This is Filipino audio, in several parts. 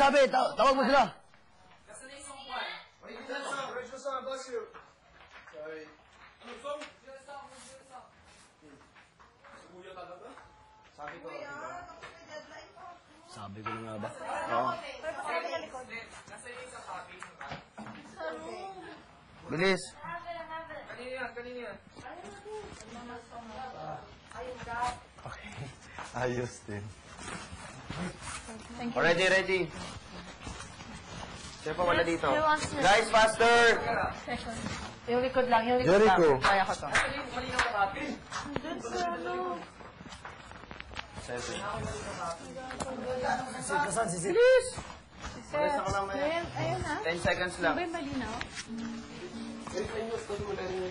sabi? Tawag mo sila. Sabi ko na nga ba? Oo. Bilis. Kanina yan. Okay. Ayos din. Ready. Sino pa wala dito? Guys, faster! Yung likod lang, Jericho. Kaya ko to. Kanina ka happy. Doon sa ano. Kasan si Sid? Bilis! Ayun na. 10 seconds lang. Ba yung malinaw?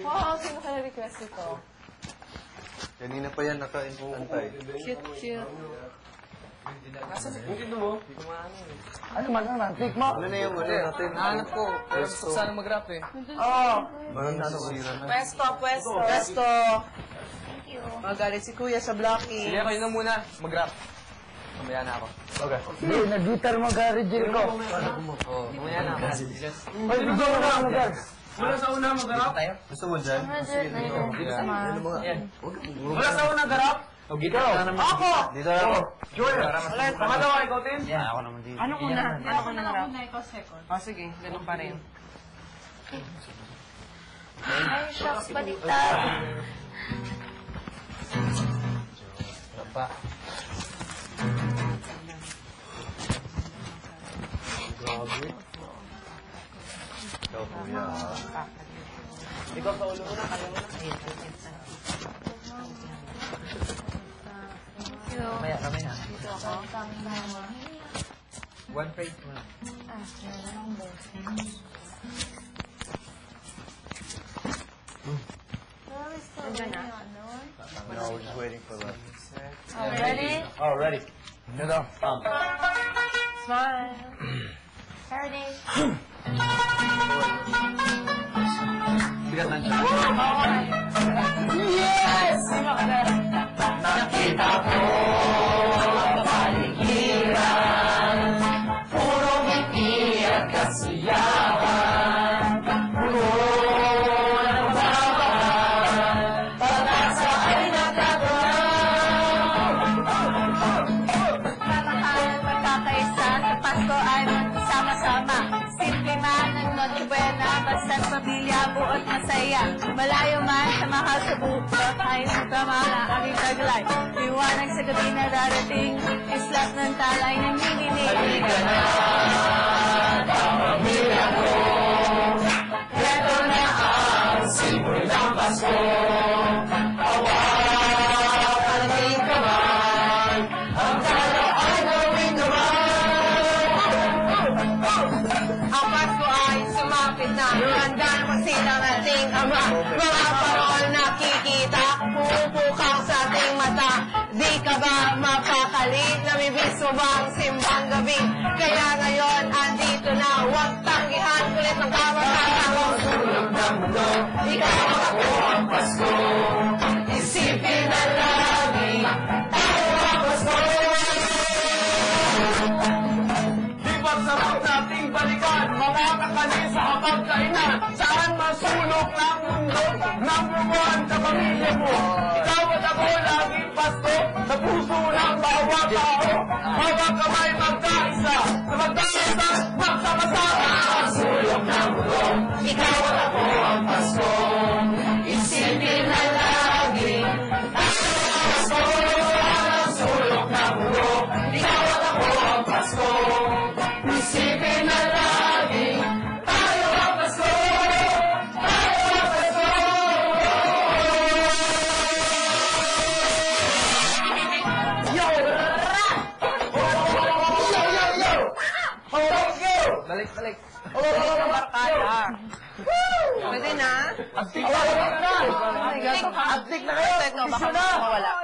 Oo, sino ka na-request ito? Kanina pa yan naka-antay. Cute. Ano man naman? Take mo. Ano na yung ano natin? Nahanap ko. Pwesto. Sana mag-rap eh. Oo. Parang nasira na. Pwesto. Magalit si Kuya sa Blocky. Sige, kayo na muna. Mag-rap. Mamaya na ako. Okay. Hindi, nag-guitar mag-reject ko. Oo, mamaya na ako. Ay, bigyan mo na mag-rap. Wala sa una magarap? Gusto mo dyan? Wala sa una garap? Dito. Ako! Dito na ako. Joel! Pangalawa, ikaw din? Ako naman dito. Anong una? Ano ko na Una, ikaw second. O sige, ganun pa rin. Ay, shucks, baliktad. Rapa. Grabe. Ikaw, kuya. Ikaw sa ulo mo na, kaya mo na. Mamaya na. Dito ako. One phrase mo na. Meron ang boss. Nandiyan na? No, we're just waiting for that. Ready? Oh, ready. Ito. Smile. Ready? Bigat lang siya. Yes! Nakita ko kapaligiran, puro ngiti at kasiyahan, puro ng babahan, pag-asa ay nagkagalaw. Pagkakaisa sa Pasko ay magsama-sama. Simple man ang Noche Buena, basta't pamilya, buot masaya. Malayo man sa mahal sa buka, ay nagtamana aking taglay. Liwanag sa gabi na darating, islap ng talay ng hininig. Halika na, pamilya ko, eto na ang simbolo ng Pasko. Hawakan ang iyong kamay, ang talo ay gawin naman. Ang Pasko ay sumapit na. Handa na magsilang ating ama. Mga parol nakikita, pupukang sa ating mata. Di ka ba mapakali? Namibis mo ba ang simbang gabi? Kaya ngayon, andito na. Huwag tanggihan, kulit ng kamatang. Sulog ng mundo, ikaw ako ang Pasko. Isipin na lagi, tayo ang Pasko. Di ba sarap nating balikan? Mga kakanin sa hapagkainan. Saan masulok ng mundo? Number one sa pamilya mo. Ikaw at ako laging Pasko sa puso ng bawat tao. Hawak kamay magkaisa. Sa magkaisa, magsama-sama. Sulog ng mundo, ikaw at ako ang Pasko. Isipin na lagi, tayo ang Pasko. Sulog ng mundo, ikaw at ako ang Pasko. Isipin na lagi, tayo ang Pasko. Tayo ang Pasko. Balik. Pwede na? Agtik na kayo! Agtik na kayo! Teka, baka mawala.